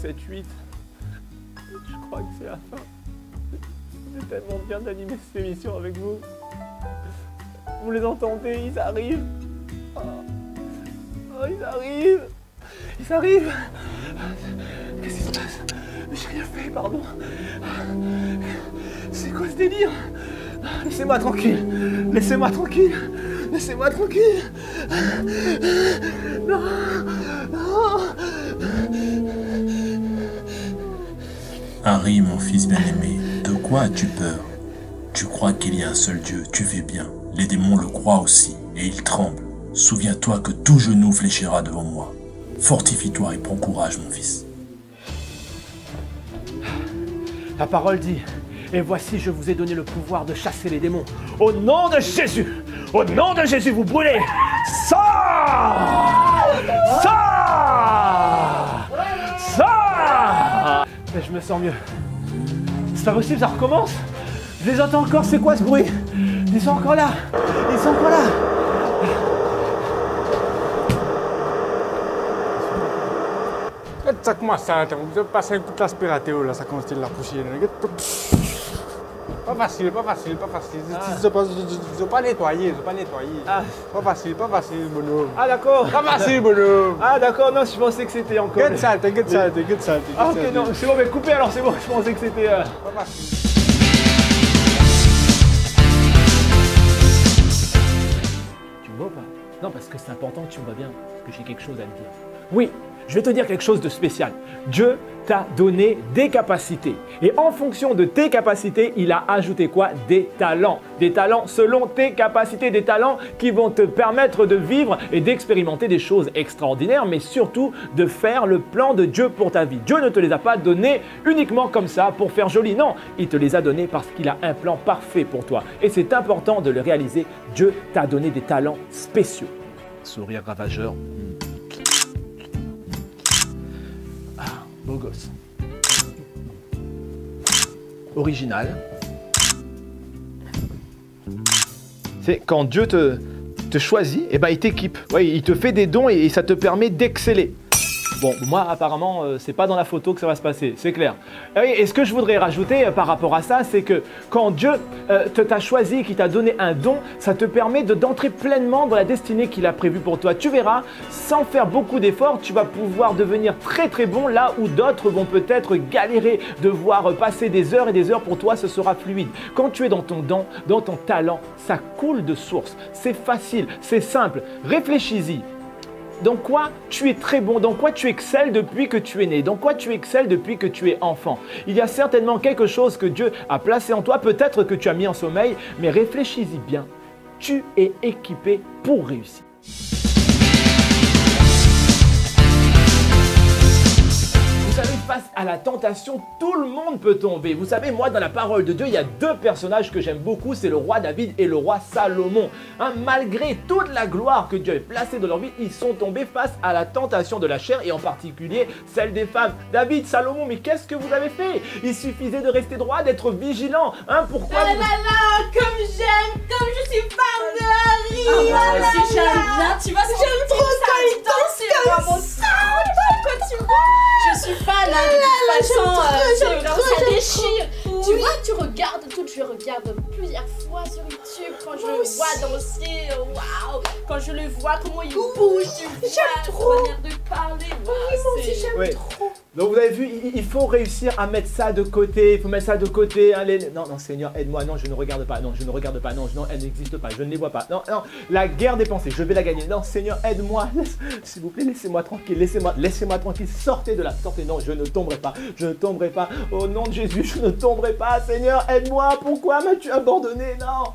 7, 8. Je crois que c'est la fin. C'est tellement bien d'animer cette émission avec vous. Vous les entendez, ils arrivent. Oh, ils arrivent. Ils arrivent. Qu'est-ce qui se passe? J'ai rien fait, pardon. C'est quoi ce délire? Laissez-moi tranquille. Laissez-moi tranquille. Laissez-moi tranquille. Non. Non. Harry, mon fils bien-aimé, de quoi as-tu peur? Tu crois qu'il y a un seul Dieu, tu fais bien. Les démons le croient aussi, et ils tremblent. Souviens-toi que tout genou fléchira devant moi. Fortifie-toi et prends courage, mon fils. La parole dit, et voici, je vous ai donné le pouvoir de chasser les démons. Au nom de Jésus, vous brûlez. Sors! Sors! Sors! Et je me sens mieux. C'est pas possible, ça recommence. Je les entends encore, c'est quoi ce bruit? Ils sont encore là. Ils sont encore là. Ça commence à vous passez un coup d'aspirateur là, ça commence à la poussière. Pas facile, pas facile, pas facile. Ils ont pas nettoyé, ils ont pas nettoyé. Ah. Pas facile, bonhomme. Ah d'accord. Pas facile, bonhomme. Ah d'accord, non, je pensais que c'était encore... Get saleté. Ah ok, non, c'est bon, mais coupez alors, c'est bon, je pensais que c'était... Pas facile. Tu me vois ou pas? Non, parce que c'est important que tu me vois bien, parce que j'ai quelque chose à te dire. Oui, je vais te dire quelque chose de spécial. Dieu t'a donné des capacités. Et en fonction de tes capacités, il a ajouté quoi? Des talents. Des talents selon tes capacités, des talents qui vont te permettre de vivre et d'expérimenter des choses extraordinaires, mais surtout de faire le plan de Dieu pour ta vie. Dieu ne te les a pas donnés uniquement comme ça pour faire joli. Non, il te les a donnés parce qu'il a un plan parfait pour toi. Et c'est important de le réaliser. Dieu t'a donné des talents spéciaux. Sourire ravageur. Beau gosse. Original. C'est quand Dieu te choisit, et ben il t'équipe. Ouais, il te fait des dons et ça te permet d'exceller. Bon, moi, apparemment, c'est pas dans la photo que ça va se passer, c'est clair. Et ce que je voudrais rajouter par rapport à ça, c'est que quand Dieu t'a choisi, qu'il t'a donné un don, ça te permet d'entrer pleinement dans la destinée qu'il a prévue pour toi. Tu verras, sans faire beaucoup d'efforts, tu vas pouvoir devenir très très bon là où d'autres vont peut-être galérer, devoir passer des heures et des heures. Pour toi, ce sera fluide. Quand tu es dans ton don, dans ton talent, ça coule de source. C'est facile, c'est simple. Réfléchis-y. Dans quoi tu es très bon, dans quoi tu excelles depuis que tu es né, dans quoi tu excelles depuis que tu es enfant. Il y a certainement quelque chose que Dieu a placé en toi, peut-être que tu as mis en sommeil, mais réfléchis-y bien. Tu es équipé pour réussir. Vous savez, face à la tentation, tout le monde peut tomber. Vous savez, moi, dans la parole de Dieu, il y a deux personnages que j'aime beaucoup, c'est le roi David et le roi Salomon. Hein, malgré toute la gloire que Dieu a placée dans leur vie, ils sont tombés face à la tentation de la chair et en particulier celle des femmes. David, Salomon, mais qu'est-ce que vous avez fait? Il suffisait de rester droit, d'être vigilant. Hein, pourquoi là là là, comme j'aime, comme je suis fan de Harry. Ah, moi aussi j'aime bien, tu vois, J'aime trop quand il danse comme ça. Pourquoi tu vois? Je suis fan, hein, de toute façon, ça déchire. Tu vois, je regarde plusieurs fois sur YouTube quand je le vois danser, waouh. Quand je le vois, comment il bouge, J'aime trop. sa manière de parler, Oui, moi aussi j'aime Ouais. trop. Donc vous avez vu, il faut réussir à mettre ça de côté, il faut mettre ça de côté. Hein, non, non, Seigneur, aide-moi, non, je ne regarde pas, non, je ne regarde pas, non, elle n'existe pas, je ne les vois pas. Non, non, la guerre des pensées, je vais la gagner. Non, Seigneur, aide-moi, s'il vous plaît, laissez-moi tranquille, laissez-moi tranquille, sortez de là, sortez, non, je ne tomberai pas, je ne tomberai pas. Au nom de Jésus, je ne tomberai pas, Seigneur, aide-moi, pourquoi m'as-tu abandonné? Non.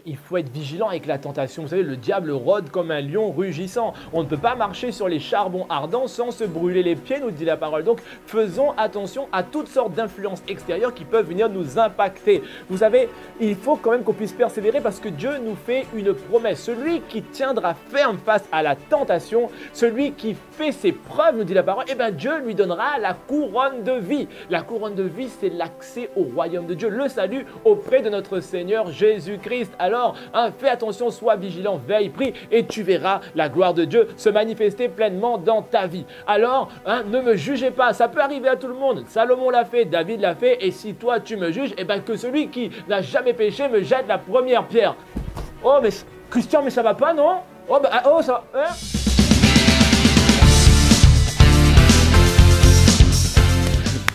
Il faut être vigilant avec la tentation. Vous savez, le diable rôde comme un lion rugissant. On ne peut pas marcher sur les charbons ardents sans se brûler les pieds, nous dit la parole. Donc, faisons attention à toutes sortes d'influences extérieures qui peuvent venir nous impacter. Vous savez, il faut quand même qu'on puisse persévérer parce que Dieu nous fait une promesse. Celui qui tiendra ferme face à la tentation, celui qui fait ses preuves, nous dit la parole, eh bien Dieu lui donnera la couronne de vie. La couronne de vie, c'est l'accès au royaume de Dieu, le salut auprès de notre Seigneur Jésus-Christ. Alors, fais attention, sois vigilant, veille, prie et tu verras la gloire de Dieu se manifester pleinement dans ta vie. Alors, ne me jugez pas ça peut arriver à tout le monde. Salomon l'a fait, David l'a fait, et si toi tu me juges, eh ben que celui qui n'a jamais péché me jette la première pierre. Oh mais Christian, mais ça va pas, non? Oh bah oh ça. Hein?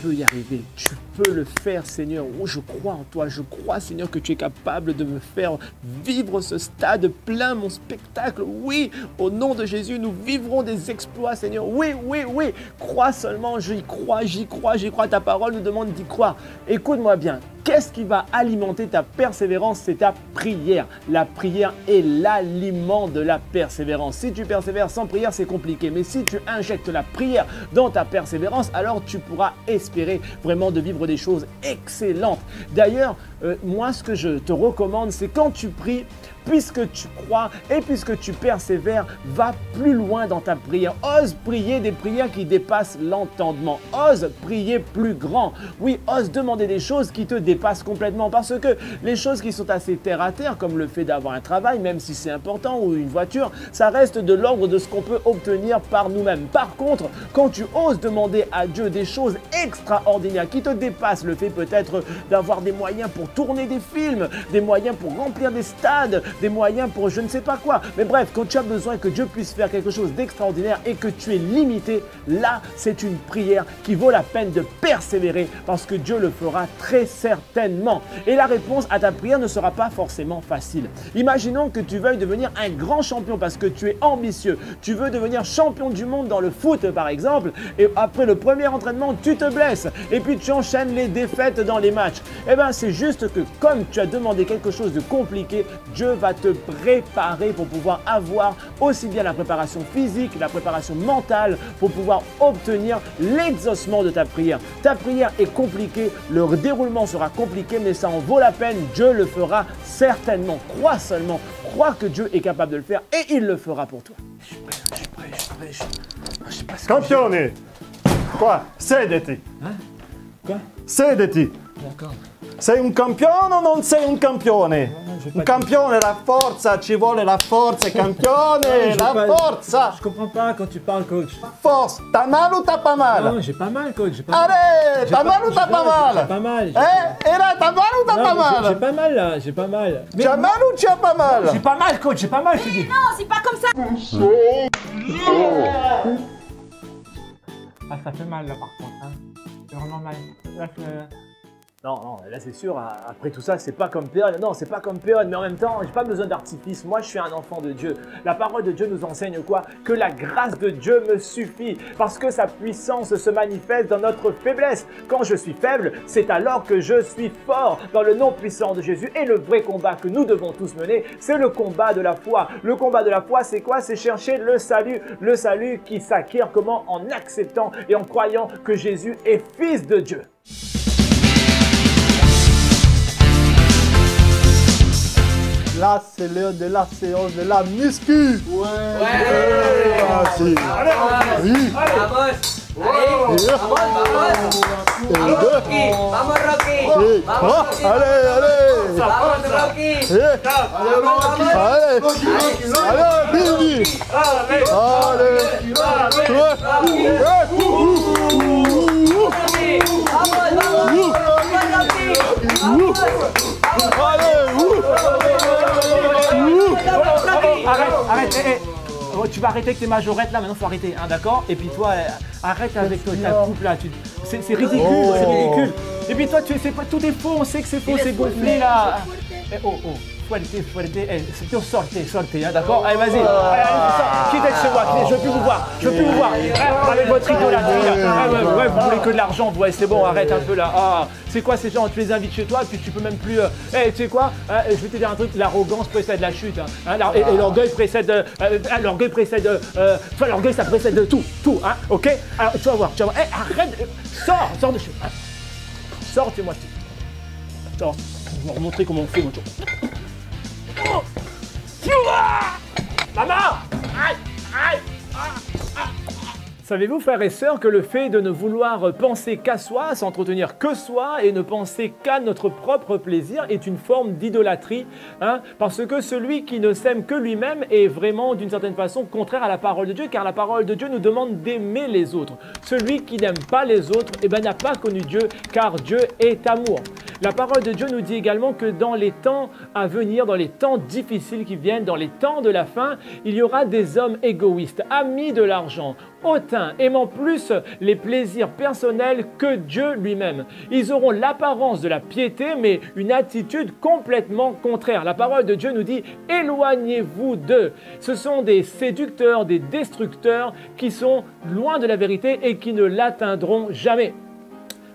Tu peux y arriver, tu peux le faire, Seigneur. Oh, je crois en toi, je crois, Seigneur, que tu es capable de me faire vivre ce stade plein, mon spectacle. Oui, au nom de Jésus, nous vivrons des exploits, Seigneur. Oui, oui, oui. Crois seulement, j'y crois, j'y crois, j'y crois. Ta parole nous demande d'y croire. Écoute-moi bien. Qu'est-ce qui va alimenter ta persévérance? C'est ta prière. La prière est l'aliment de la persévérance. Si tu persévères sans prière, c'est compliqué. Mais si tu injectes la prière dans ta persévérance, alors tu pourras espérer vraiment de vivre des choses excellentes. D'ailleurs, moi, ce que je te recommande, c'est quand tu pries, puisque tu crois et puisque tu persévères, va plus loin dans ta prière. Ose prier des prières qui dépassent l'entendement. Ose prier plus grand. Oui, ose demander des choses qui te dépassent complètement. Parce que les choses qui sont assez terre à terre, comme le fait d'avoir un travail, même si c'est important, ou une voiture, ça reste de l'ordre de ce qu'on peut obtenir par nous-mêmes. Par contre, quand tu oses demander à Dieu des choses extraordinaires qui te dépassent, le fait peut-être d'avoir des moyens pour tourner des films, des moyens pour remplir des stades, des moyens pour je ne sais pas quoi. Mais bref, quand tu as besoin que Dieu puisse faire quelque chose d'extraordinaire et que tu es limité, là, c'est une prière qui vaut la peine de persévérer parce que Dieu le fera très certainement. Et la réponse à ta prière ne sera pas forcément facile. Imaginons que tu veuilles devenir un grand champion parce que tu es ambitieux. Tu veux devenir champion du monde dans le foot, par exemple, et après le premier entraînement, tu te blesses et puis tu enchaînes les défaites dans les matchs. Eh bien, c'est juste que comme tu as demandé quelque chose de compliqué, Dieu va te préparer pour pouvoir avoir aussi bien la préparation physique, la préparation mentale pour pouvoir obtenir l'exaucement de ta prière. Ta prière est compliquée, le déroulement sera compliqué, mais ça en vaut la peine. Dieu le fera certainement. Crois seulement, crois que Dieu est capable de le faire et il le fera pour toi. Je suis prêt. Je sais pas ce que Campione! Qua, sediti! Hein? Quoi? Sediti! D'accord. Sei un campione o non sei un campione? Un campione, la forza, ci vuole la forza, campione, la forza! Je comprends pas quand tu parles, coach. Force, t'as mal ou t'as pas mal? Non, j'ai pas mal, coach. J'ai pas mal. Allez, t'as mal ou t'as pas mal? J'ai pas mal. Et là, t'as mal ou t'as pas J'ai mal? pas mal là, j'ai pas mal. Tu as mal ou tu as pas mal? J'ai pas mal, coach, j'ai pas mal, je te dis. Non, c'est pas comme ça. Ah, ça fait mal là par contre. Hein. C'est vraiment mal. Là, Non, là c'est sûr, après tout ça, c'est pas comme période. Non, c'est pas comme période, mais en même temps, j'ai pas besoin d'artifice. Moi, je suis un enfant de Dieu. La parole de Dieu nous enseigne quoi? Que la grâce de Dieu me suffit, parce que sa puissance se manifeste dans notre faiblesse. Quand je suis faible, c'est alors que je suis fort dans le nom puissant de Jésus. Et le vrai combat que nous devons tous mener, c'est le combat de la foi. Le combat de la foi, c'est quoi? C'est chercher le salut qui s'acquiert comment? En acceptant et en croyant que Jésus est Fils de Dieu. Là, c'est l'heure de la séance de la muscu. Ouais. Ah, si. Oui. Vamos. Et deux. Vamos, Rocky. Et trois. Allez. Vamos, Rocky. Allez, Billy. Arrête, oh, tu vas arrêter avec tes majorettes là, maintenant faut arrêter, hein, d'accord? Et puis toi, arrête avec ta coupe là, c'est ridicule, c'est ridicule. Et puis toi, tout est faux, on sait que c'est faux, c'est gonflé là. Fuerte, sortez, hein, d'accord? Allez, vas-y, quittez de chez moi, je veux plus vous voir, avec votre idolâtrie là. Ouais, vous voulez que de l'argent, ouais, c'est bon, arrête un peu là. Ah, c'est quoi ces gens? Tu les invites chez toi, puis tu peux même plus. Tu sais quoi? Je vais te dire un truc, l'arrogance précède la chute, hein, et l'orgueil précède. L'orgueil ça précède tout, hein, ok? Alors, tu vas voir, arrête, sors de chez moi. Sors chez moi, sors, je vais vous montrer comment on fait, mon tour. Maman! Savez-vous, frères et sœurs, que le fait de ne vouloir penser qu'à soi, s'entretenir que soi et ne penser qu'à notre propre plaisir est une forme d'idolâtrie, hein, parce que celui qui ne s'aime que lui-même est vraiment d'une certaine façon contraire à la parole de Dieu, car la parole de Dieu nous demande d'aimer les autres. Celui qui n'aime pas les autres n'a pas connu Dieu, car Dieu est amour. La parole de Dieu nous dit également que dans les temps à venir, dans les temps difficiles qui viennent, dans les temps de la fin, il y aura des hommes égoïstes, amis de l'argent, hautains, aimant plus les plaisirs personnels que Dieu lui-même. Ils auront l'apparence de la piété, mais une attitude complètement contraire. La parole de Dieu nous dit « éloignez-vous d'eux ». Ce sont des séducteurs, des destructeurs qui sont loin de la vérité et qui ne l'atteindront jamais.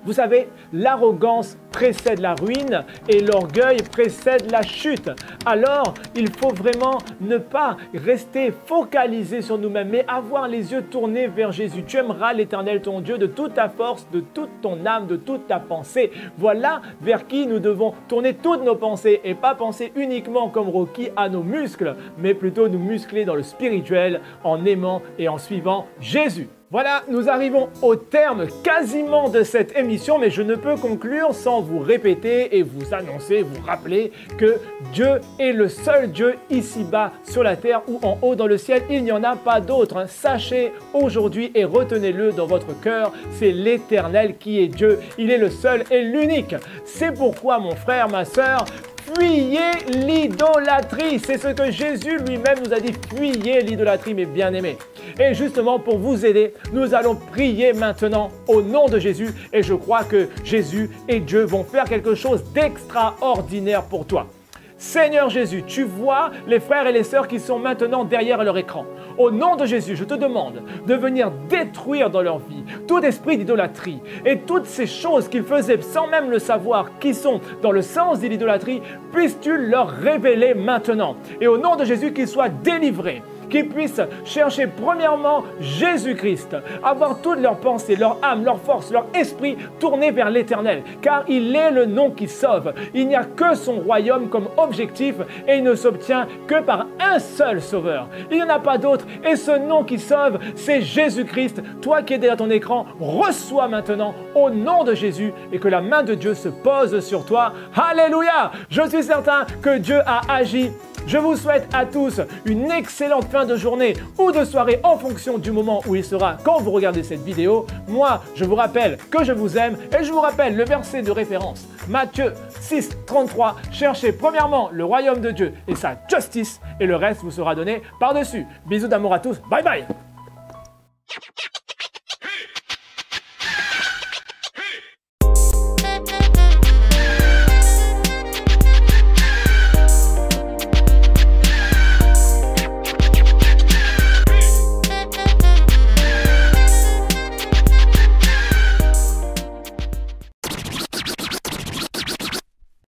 Vous savez, l'arrogance précède la ruine et l'orgueil précède la chute. Alors, il faut vraiment ne pas rester focalisé sur nous-mêmes, mais avoir les yeux tournés vers Jésus. Tu aimeras l'Éternel ton Dieu de toute ta force, de toute ton âme, de toute ta pensée. Voilà vers qui nous devons tourner toutes nos pensées et pas penser uniquement comme Rocky à nos muscles, mais plutôt nous muscler dans le spirituel en aimant et en suivant Jésus. Voilà, nous arrivons au terme quasiment de cette émission, mais je ne peux conclure sans vous répéter et vous annoncer, vous rappeler que Dieu est le seul Dieu ici-bas sur la terre ou en haut dans le ciel. Il n'y en a pas d'autre. Hein. Sachez aujourd'hui et retenez-le dans votre cœur, c'est l'Éternel qui est Dieu. Il est le seul et l'unique. C'est pourquoi, mon frère, ma sœur, fuyez l'idolâtrie. C'est ce que Jésus lui-même nous a dit. Fuyez l'idolâtrie, mes bien-aimés. Et justement, pour vous aider, nous allons prier maintenant au nom de Jésus. Et je crois que Jésus et Dieu vont faire quelque chose d'extraordinaire pour toi. Seigneur Jésus, tu vois les frères et les sœurs qui sont maintenant derrière leur écran. Au nom de Jésus, je te demande de venir détruire dans leur vie tout esprit d'idolâtrie et toutes ces choses qu'ils faisaient sans même le savoir, qui sont dans le sens de l'idolâtrie, puisses-tu leur révéler maintenant. Et au nom de Jésus, qu'ils soient délivrés, qu'ils puissent chercher premièrement Jésus-Christ, avoir toutes leurs pensées, leur âme, leur force, leur esprit tournés vers l'Éternel, car il est le nom qui sauve. Il n'y a que son royaume comme objectif et il ne s'obtient que par un seul sauveur. Il n'y en a pas d'autre et ce nom qui sauve, c'est Jésus-Christ. Toi qui es derrière ton écran, reçois maintenant au nom de Jésus et que la main de Dieu se pose sur toi. Alléluia! Je suis certain que Dieu a agi. Je vous souhaite à tous une excellente fin de journée ou de soirée en fonction du moment où il sera quand vous regardez cette vidéo. Moi, je vous rappelle que je vous aime et je vous rappelle le verset de référence. Matthieu 6, 33. Cherchez premièrement le royaume de Dieu et sa justice et le reste vous sera donné par-dessus. Bisous d'amour à tous. Bye bye!